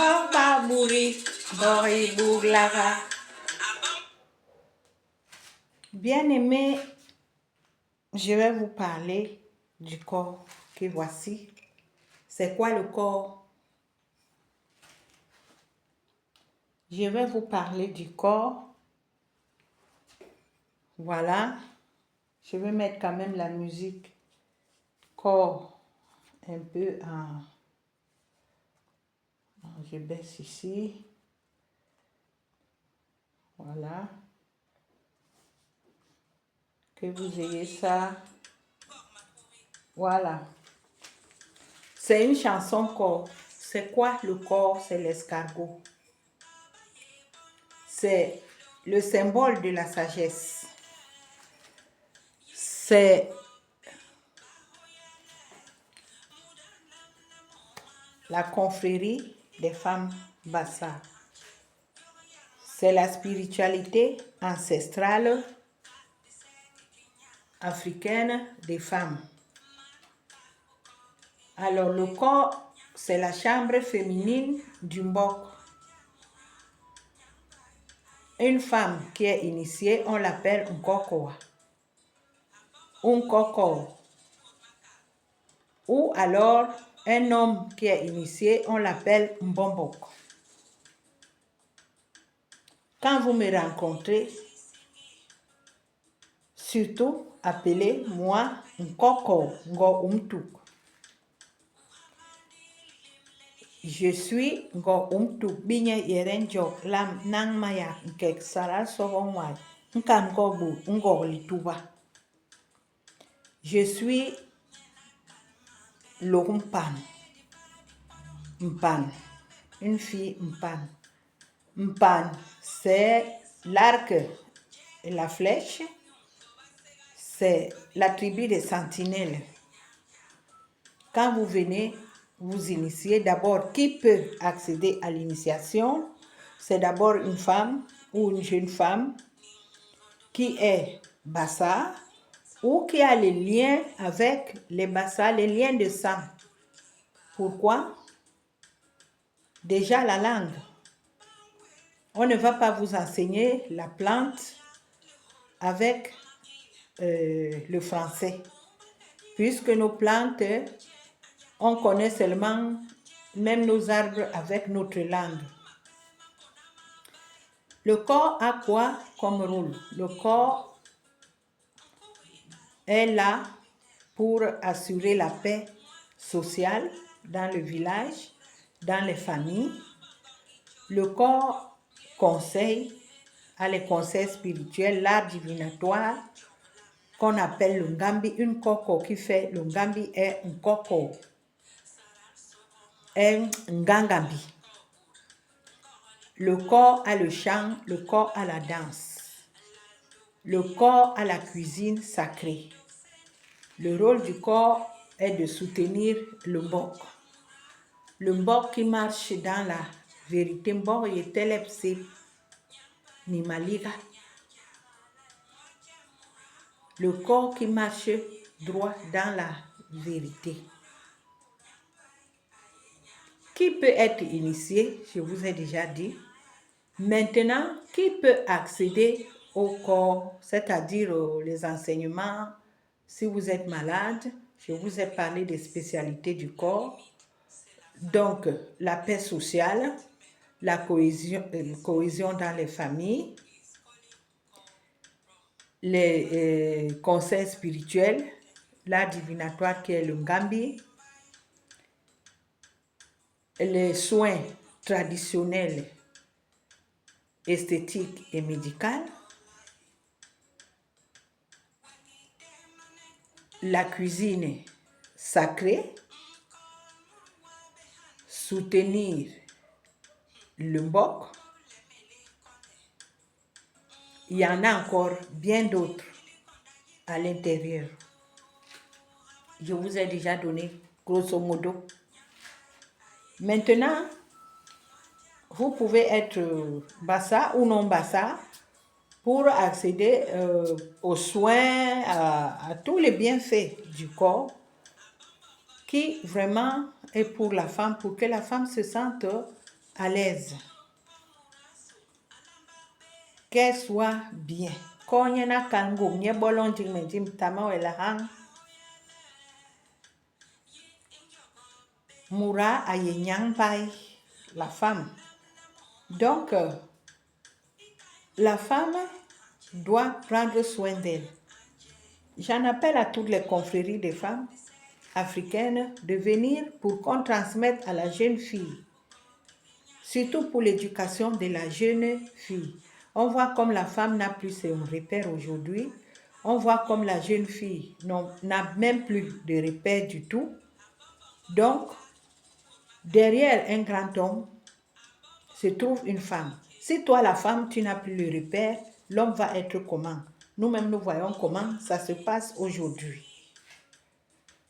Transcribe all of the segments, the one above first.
Bamba Mouri, Bori Bouglara. Bien-aimés, je vais vous parler du corps que voici. C'est quoi le corps? Je vais vous parler du corps. Voilà. Je vais mettre quand même la musique corps un peu en... Je baisse ici. Voilà. Que vous ayez ça. Voilà. C'est une chanson corps. C'est quoi le corps? C'est l'escargot. C'est le symbole de la sagesse. C'est la confrérie des femmes Bassa. C'est la spiritualité ancestrale africaine des femmes. Alors le corps, c'est la chambre féminine du Mbok. Une femme qui est initiée, on l'appelle un kokoa. Un koko. Ou alors, un homme qui est initié, on l'appelle Mbombok. Quand vous me rencontrez, surtout appelez-moi Nkoko Ngo Umtuk. Je suis Ngo Umtuk Binye Yerenjok Lam Nang Maya Nkek Sara Sovonwai Nkam Gobu Ngo Lituba. Je suis Lorumpan. Mpan. Une fille Mpan. Mpan, c'est l'arc et la flèche. C'est la tribu des sentinelles. Quand vous venez vous initier, d'abord, qui peut accéder à l'initiation? C'est d'abord une femme ou une jeune femme qui est Bassa ou qui a les liens avec les Bassa, les liens de sang. Pourquoi? Déjà la langue. On ne va pas vous enseigner la plante avec le français. Puisque nos plantes, on connaît seulement même nos arbres avec notre langue. Le corps a quoi comme rôle? Le corps est là pour assurer la paix sociale dans le village, dans les familles. Le corps conseille à les conseils spirituels, l'art divinatoire qu'on appelle le Ngambi. Une koko qui fait le Ngambi est un koko, un Ngangambi. Le corps a le chant, le corps a la danse. Le corps a la cuisine sacrée. Le rôle du corps est de soutenir le Mbok. Le Mbok qui marche dans la vérité. Mbok est telepsé ni maliga. Le corps qui marche droit dans la vérité. Qui peut être initié? Je vous ai déjà dit. Maintenant, qui peut accéder au corps, c'est-à-dire les enseignements? Si vous êtes malade, je vous ai parlé des spécialités du corps. Donc, la paix sociale, la cohésion dans les familles, les conseils spirituels, l'art divinatoire qui est le Ngambi, les soins traditionnels, esthétiques et médicaux, la cuisine sacrée, soutenir le Mbok. Il y en a encore bien d'autres à l'intérieur. Je vous ai déjà donné grosso modo. Maintenant, vous pouvez être Bassa ou non Bassa pour accéder aux soins, à tous les bienfaits du corps qui vraiment est pour la femme, pour que la femme se sente à l'aise, qu'elle soit bien. Quand il y a kango, il y a bolon dim tama ou la hang, moura a yenyang pai, la femme. Donc, la femme doit prendre soin d'elle. J'en appelle à toutes les confréries des femmes africaines de venir pour qu'on transmette à la jeune fille, surtout pour l'éducation de la jeune fille. On voit comme la femme n'a plus ses repères aujourd'hui. On voit comme la jeune fille n'a même plus de repères du tout. Donc, derrière un grand homme se trouve une femme. Si toi, la femme, tu n'as plus le repère, l'homme va être comment? Nous-mêmes, nous voyons comment ça se passe aujourd'hui.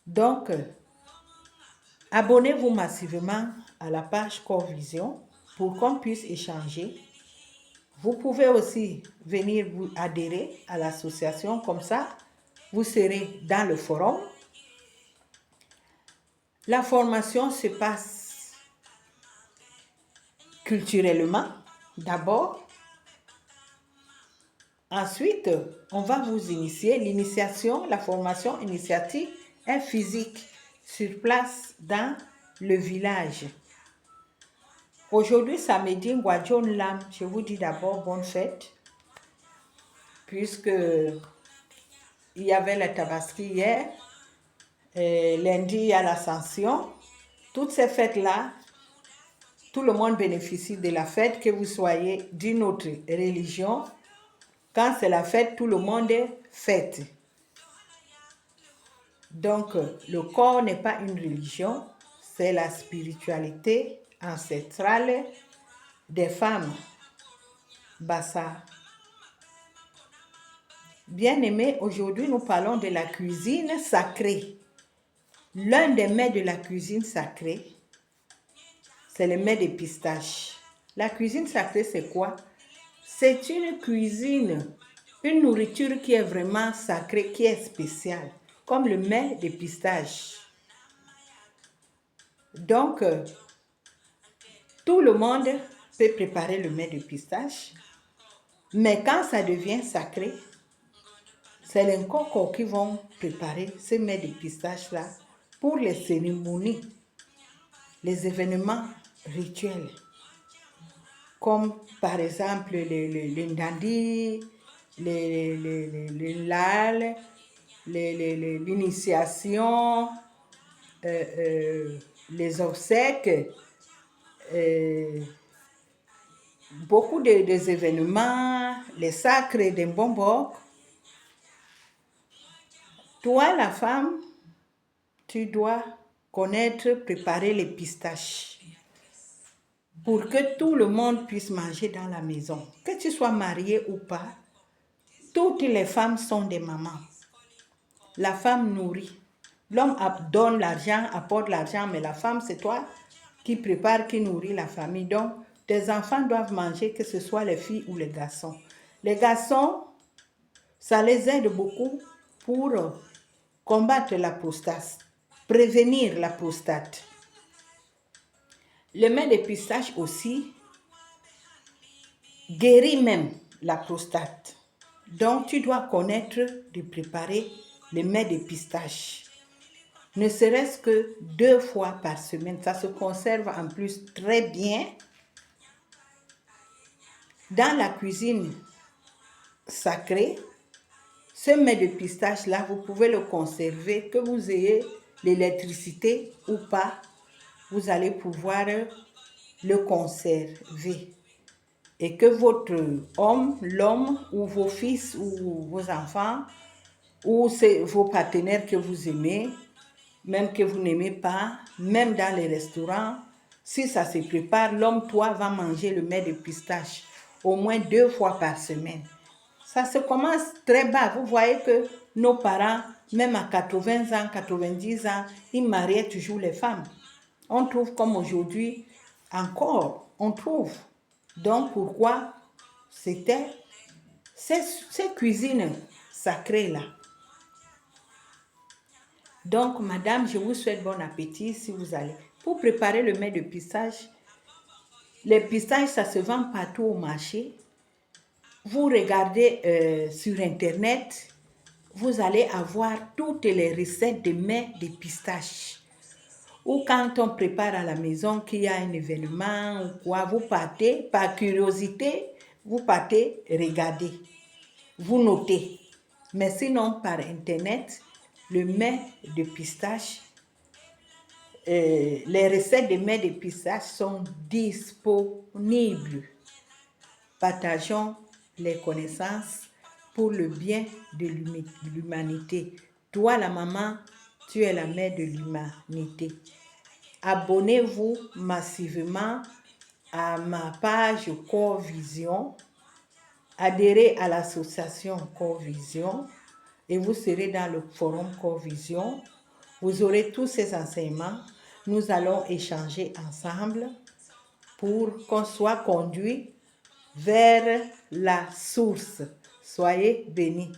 Donc, abonnez-vous massivement à la page Corps Vision pour qu'on puisse échanger. Vous pouvez aussi venir vous adhérer à l'association, comme ça, vous serez dans le forum. La formation se passe culturellement, d'abord. Ensuite, on va vous initier. L'initiation, la formation initiatique est physique, sur place, dans le village. Aujourd'hui, samedi, Guadjon Lam, je vous dis d'abord bonne fête, puisque il y avait le Tabaski hier, et lundi, il y a l'Ascension. Toutes ces fêtes-là, tout le monde bénéficie de la fête, que vous soyez d'une autre religion. Quand c'est la fête, tout le monde fête. Donc, le corps n'est pas une religion, c'est la spiritualité ancestrale des femmes. Bassa. Bien-aimés, aujourd'hui nous parlons de la cuisine sacrée. L'un des mets de la cuisine sacrée, c'est le mets de pistache. La cuisine sacrée, c'est quoi? C'est une cuisine, une nourriture qui est vraiment sacrée, qui est spéciale, comme le mets de pistache. Donc, tout le monde peut préparer le mets de pistache, mais quand ça devient sacré, c'est les Nkoko qui vont préparer ce mets de pistache-là pour les cérémonies, les événements rituels, comme par exemple le Ndandi, le Lal, l'initiation, les obsèques, beaucoup des événements, les sacres des Mbombok. Toi, la femme, tu dois connaître, préparer les pistaches pour que tout le monde puisse manger dans la maison. Que tu sois mariée ou pas, toutes les femmes sont des mamans. La femme nourrit. L'homme donne l'argent, apporte l'argent, mais la femme, c'est toi qui prépare, qui nourrit la famille. Donc, tes enfants doivent manger, que ce soit les filles ou les garçons. Les garçons, ça les aide beaucoup pour combattre la prostate, prévenir la prostate. Le mets de pistache aussi guérit même la prostate. Donc, tu dois connaître de préparer le mets de pistache. Ne serait-ce que 2 fois par semaine. Ça se conserve en plus très bien. Dans la cuisine sacrée, ce mets de pistache-là, vous pouvez le conserver, que vous ayez l'électricité ou pas, vous allez pouvoir le conserver. Et que votre homme, l'homme, ou vos fils, ou vos enfants, ou vos partenaires que vous aimez, même que vous n'aimez pas, même dans les restaurants, si ça se prépare, l'homme, toi, va manger le mets de pistache au moins 2 fois par semaine. Ça se commence très bas. Vous voyez que nos parents, même à 80 ans, 90 ans, ils mariaient toujours les femmes. On trouve comme aujourd'hui, encore, on trouve. Donc, pourquoi c'était ces cuisines sacrées-là. Donc, madame, je vous souhaite bon appétit si vous allez. Pour préparer le mets de pistache, Les pistaches, ça se vend partout au marché. Vous regardez sur Internet, vous allez avoir toutes les recettes de mets de pistaches. Ou quand on prépare à la maison, qu'il y a un événement ou quoi, vous partez, par curiosité, vous partez regarder, vous notez. Mais sinon, par Internet, le mets de pistache, les recettes de mets de pistache sont disponibles. Partageons les connaissances pour le bien de l'humanité. Toi, la maman, tu es la mère de l'humanité. Abonnez-vous massivement à ma page Core Vision. Adhérez à l'association Core Vision et vous serez dans le forum Core Vision. Vous aurez tous ces enseignements. Nous allons échanger ensemble pour qu'on soit conduit vers la source. Soyez bénis.